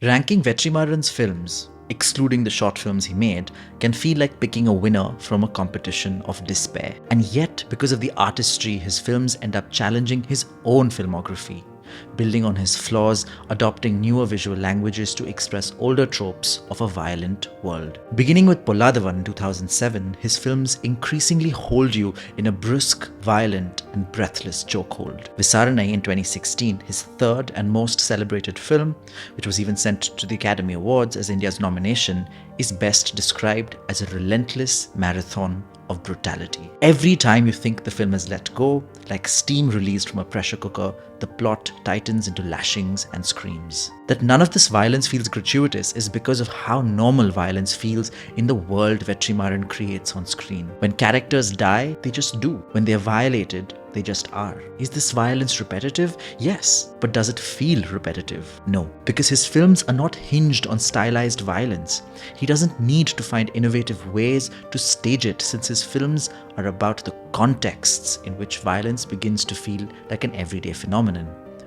Ranking Vetrimaaran's films, excluding the short films he made, can feel like picking a winner from a competition of despair. And yet, because of the artistry, his films end up challenging his own filmography, building on his flaws, adopting newer visual languages to express older tropes of a violent world. Beginning with Polladhavan in 2007, his films increasingly hold you in a brusque, violent and breathless chokehold. Visaranai in 2016, his third and most celebrated film, which was even sent to the Academy Awards as India's nomination, is best described as a relentless marathon of brutality. Every time you think the film has let go, like steam released from a pressure cooker, the plot tightens into lashings and screams. That none of this violence feels gratuitous is because of how normal violence feels in the world Vetrimaaran creates on screen. When characters die, they just do. When they are violated, they just are. Is this violence repetitive? Yes. But does it feel repetitive? No. Because his films are not hinged on stylized violence. He doesn't need to find innovative ways to stage it, since his films are about the contexts in which violence begins to feel like an everyday phenomenon.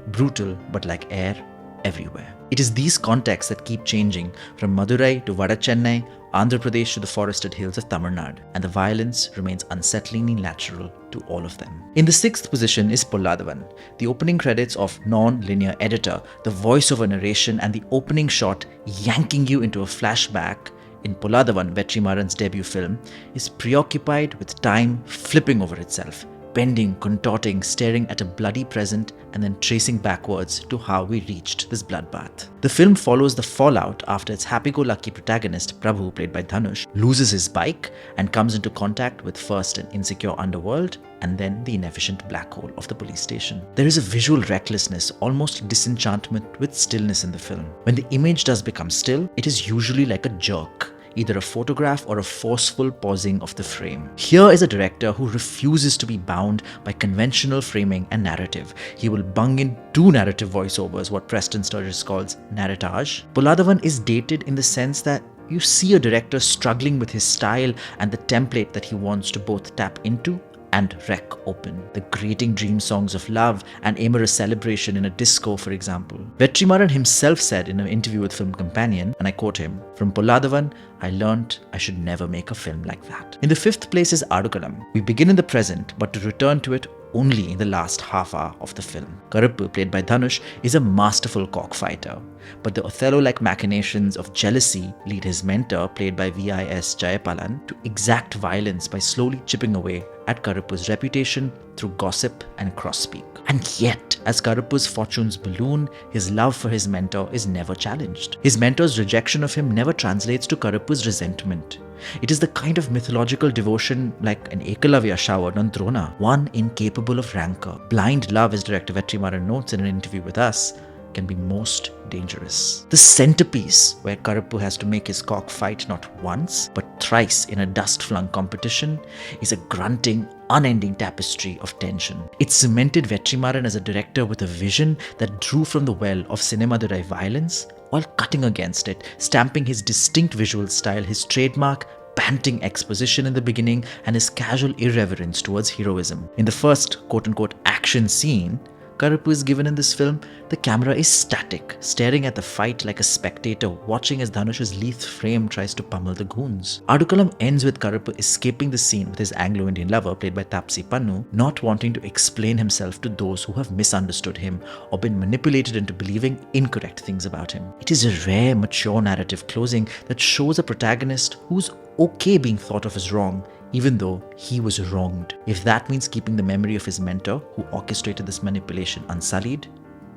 Brutal, but like air everywhere. It is these contexts that keep changing, from Madurai to Vadachennai, Andhra Pradesh to the forested hills of Tamil Nadu, and the violence remains unsettlingly natural to all of them. In the sixth position is Polladhavan. The opening credits of non-linear editor, the voiceover narration and the opening shot yanking you into a flashback in Polladhavan, Vetrimaaran's debut film, is preoccupied with time flipping over itself, bending, contorting, staring at a bloody present and then tracing backwards to how we reached this bloodbath. The film follows the fallout after its happy-go-lucky protagonist, Prabhu, played by Dhanush, loses his bike and comes into contact with first an insecure underworld and then the inefficient black hole of the police station. There is a visual recklessness, almost disenchantment with stillness in the film. When the image does become still, it is usually like a jerk, either a photograph or a forceful pausing of the frame. Here is a director who refuses to be bound by conventional framing and narrative. He will bung in two narrative voiceovers, what Preston Sturges calls narratage. Polladhavan is dated in the sense that you see a director struggling with his style and the template that he wants to both tap into and wreck open. The grating dream songs of love and amorous celebration in a disco, for example. Vetrimaaran himself said in an interview with Film Companion, and I quote him, "From Polladhavan, I learnt I should never make a film like that." In the fifth place is Adukalam. We begin in the present, but to return to it only in the last half hour of the film. Karuppu, played by Dhanush, is a masterful cockfighter, but the Othello-like machinations of jealousy lead his mentor, played by V.I.S. Jayapalan, to exact violence by slowly chipping away at Karuppu's reputation through gossip and cross-speak. And yet, as Karuppu's fortunes balloon, his love for his mentor is never challenged. His mentor's rejection of him never translates to Karuppu's resentment. It is the kind of mythological devotion like an Ekalavya showered on Drona, one incapable of rancor. Blind love, as director Vetrimaaran notes in an interview with us, can be most dangerous. The centerpiece, where Karuppu has to make his cockfight not once, but thrice in a dust-flung competition, is a grunting, unending tapestry of tension. It cemented Vetrimaaran as a director with a vision that drew from the well of Cinemadurai violence, while cutting against it, stamping his distinct visual style, his trademark panting exposition in the beginning, and his casual irreverence towards heroism. In the first quote-unquote action scene Karuppu is given in this film, the camera is static, staring at the fight like a spectator, watching as Dhanush's lithe frame tries to pummel the goons. Adukalam ends with Karuppu escaping the scene with his Anglo-Indian lover, played by Tapsi Pannu, not wanting to explain himself to those who have misunderstood him or been manipulated into believing incorrect things about him. It is a rare, mature narrative closing that shows a protagonist who's okay being thought of as wrong, even though he was wronged. If that means keeping the memory of his mentor who orchestrated this manipulation unsullied,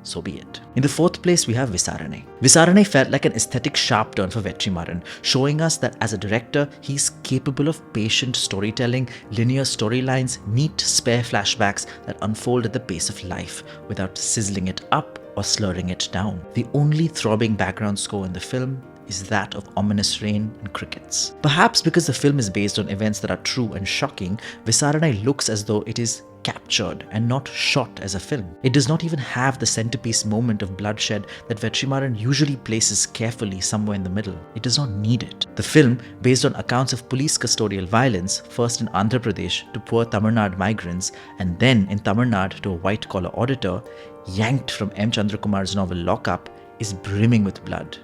so be it. In the fourth place, we have Visaranai. Visaranai felt like an aesthetic sharp turn for Vetrimaaran, showing us that as a director, he's capable of patient storytelling, linear storylines, neat spare flashbacks that unfold at the pace of life without sizzling it up or slurring it down. The only throbbing background score in the film is that of ominous rain and crickets. Perhaps because the film is based on events that are true and shocking, Visaranai looks as though it is captured and not shot as a film. It does not even have the centerpiece moment of bloodshed that Vetrimaaran usually places carefully somewhere in the middle. It does not need it. The film, based on accounts of police custodial violence, first in Andhra Pradesh to poor Tamil Nadu migrants and then in Tamil Nadu to a white-collar auditor, yanked from M. Chandrakumar's novel Lock Up, is brimming with blood.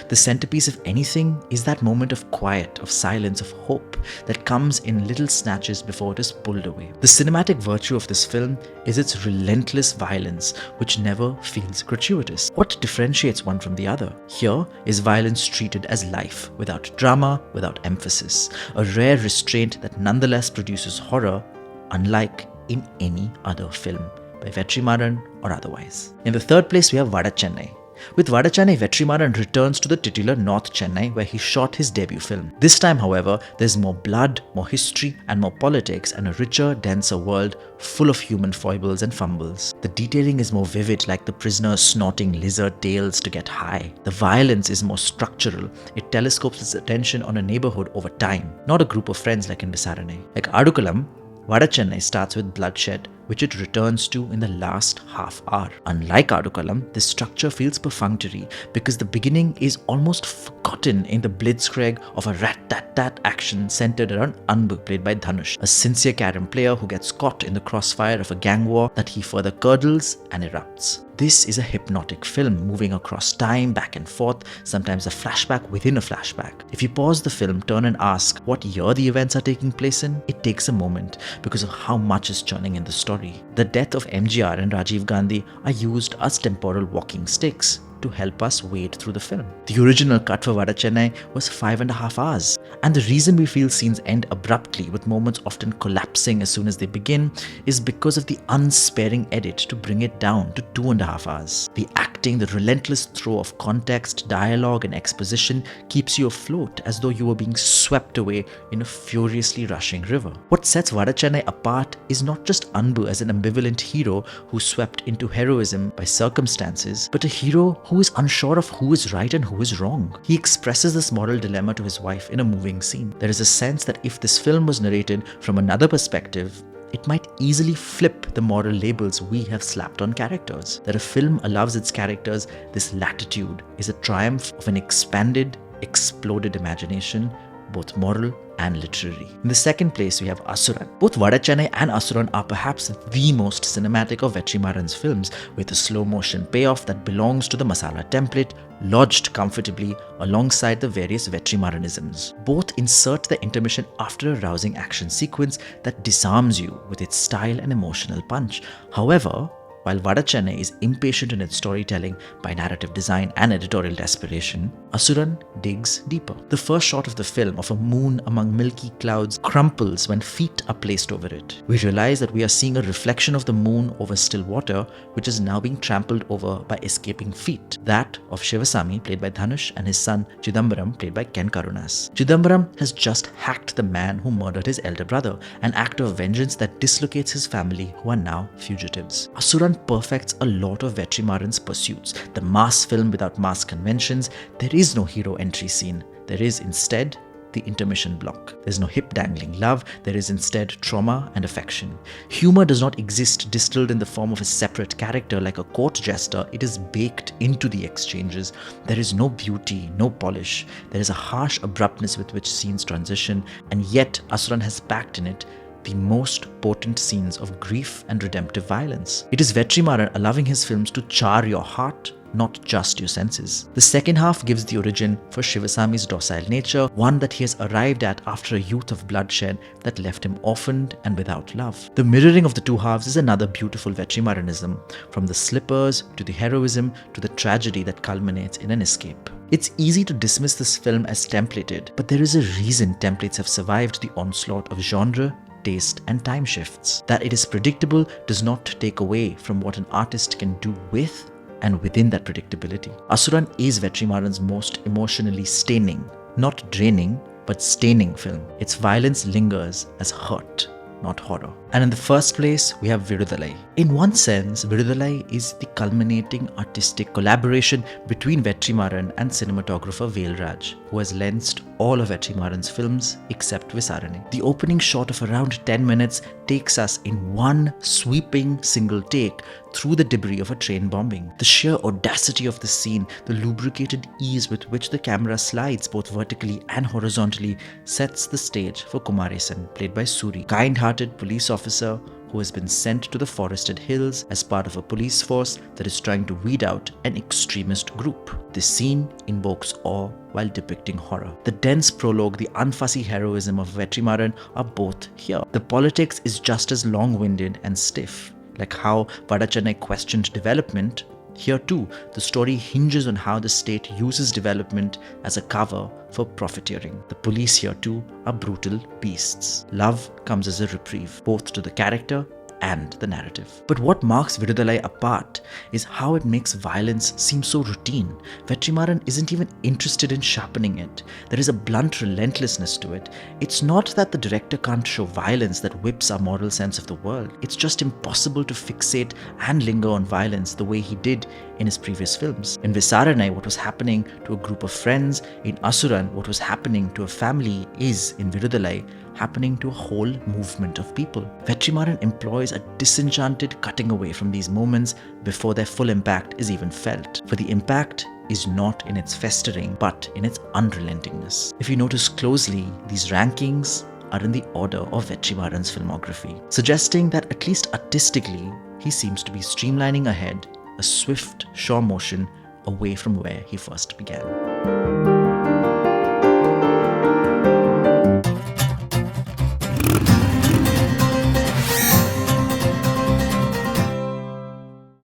The centerpiece of anything is that moment of quiet, of silence, of hope that comes in little snatches before it is pulled away. The cinematic virtue of this film is its relentless violence, which never feels gratuitous. What differentiates one from the other? Here is violence treated as life, without drama, without emphasis. A rare restraint that nonetheless produces horror, unlike in any other film, by Vetrimaaran or otherwise. In the third place, we have Vada Chennai. With Vada Chennai, Vetrimaaran returns to the titular North Chennai where he shot his debut film. This time, however, there's more blood, more history, and more politics, and a richer, denser world full of human foibles and fumbles. The detailing is more vivid, like the prisoners snorting lizard tails to get high. The violence is more structural. It telescopes its attention on a neighborhood over time, not a group of friends like in Visaranai. Like Adukalam, Vada Chennai starts with bloodshed, which it returns to in the last half hour. Unlike Adukalam, this structure feels perfunctory because the beginning is almost forgotten in the blitzkrieg of a rat-tat-tat action centered around Anbu, played by Dhanush, a sincere carom player who gets caught in the crossfire of a gang war that he further curdles and erupts. This is a hypnotic film, moving across time, back and forth, sometimes a flashback within a flashback. If you pause the film, turn and ask what year the events are taking place in, it takes a moment because of how much is churning in the story. The death of MGR and Rajiv Gandhi are used as temporal walking sticks to help us wade through the film. The original cut for Vada Chennai was 5.5 hours. And the reason we feel scenes end abruptly, with moments often collapsing as soon as they begin, is because of the unsparing edit to bring it down to 2.5 hours. The acting, the relentless throw of context, dialogue, and exposition keeps you afloat as though you were being swept away in a furiously rushing river. What sets Vada Chennai apart is not just Anbu as an ambivalent hero who swept into heroism by circumstances, but a hero who is unsure of who is right and who is wrong. He expresses this moral dilemma to his wife in a moving scene. There is a sense that if this film was narrated from another perspective, it might easily flip the moral labels we have slapped on characters. That a film allows its characters this latitude is a triumph of an expanded, exploded imagination, both moral and literary. In the second place, we have Asuran. Both Vada Chennai and Asuran are perhaps the most cinematic of Vetrimaaran's films, with a slow motion payoff that belongs to the masala template, lodged comfortably alongside the various Vetrimaaran-isms. Both insert the intermission after a rousing action sequence that disarms you with its style and emotional punch. However, while Vada Chennai is impatient in its storytelling by narrative design and editorial desperation, Asuran digs deeper. The first shot of the film, of a moon among milky clouds, crumples when feet are placed over it. We realize that we are seeing a reflection of the moon over still water, which is now being trampled over by escaping feet. That of Shivasami, played by Dhanush, and his son Chidambaram, played by Ken Karunas. Chidambaram has just hacked the man who murdered his elder brother, an act of vengeance that dislocates his family, who are now fugitives. Asuran perfects a lot of Vetrimaaran's pursuits. The mass film without mass conventions, there is no hero entry scene. There is instead the intermission block. There's no hip-dangling love, there is instead trauma and affection. Humor does not exist distilled in the form of a separate character like a court jester, it is baked into the exchanges. There is no beauty, no polish. There is a harsh abruptness with which scenes transition, and yet Asuran has packed in it the most potent scenes of grief and redemptive violence. It is Vetrimaaran allowing his films to char your heart, not just your senses. The second half gives the origin for Shivasami's docile nature, one that he has arrived at after a youth of bloodshed that left him orphaned and without love. The mirroring of the two halves is another beautiful Vetrimaaranism, from the slippers to the heroism to the tragedy that culminates in an escape. It's easy to dismiss this film as templated, but there is a reason templates have survived the onslaught of genre, taste, and time shifts. That it is predictable does not take away from what an artist can do with and within that predictability. Asuran is Vetrimaaran's most emotionally staining, not draining, but staining film. Its violence lingers as hurt, not horror. And in the first place, we have Viduthalai. In one sense, Viduthalai is the culminating artistic collaboration between Vetrimaaran and cinematographer Velraj, who has lensed all of Vetrimaaran's films except Visaranai. The opening shot of around 10 minutes takes us in one sweeping single take through the debris of a train bombing. The sheer audacity of the scene, the lubricated ease with which the camera slides both vertically and horizontally, sets the stage for Kumaresan, played by Suri, kind-hearted police officer who has been sent to the forested hills as part of a police force that is trying to weed out an extremist group. This scene invokes awe while depicting horror. The dense prologue, the unfussy heroism of Vetrimaaran are both here. The politics is just as long-winded and stiff. Like how Vadachennai questioned development, here too, the story hinges on how the state uses development as a cover for profiteering. The police here too are brutal beasts. Love comes as a reprieve, both to the character and the narrative. But what marks Viduthalai apart is how it makes violence seem so routine. Vetrimaaran isn't even interested in sharpening it. There is a blunt relentlessness to it. It's not that the director can't show violence that whips our moral sense of the world. It's just impossible to fixate and linger on violence the way he did in his previous films. In Visaranai, what was happening to a group of friends, in Asuran, what was happening to a family is, in Viduthalai, happening to a whole movement of people. Vetrimaaran employs a disenchanted cutting away from these moments before their full impact is even felt. For the impact is not in its festering, but in its unrelentingness. If you notice closely, these rankings are in the order of Vetrimaaran's filmography, suggesting that at least artistically, he seems to be streamlining ahead, a swift, sure motion away from where he first began.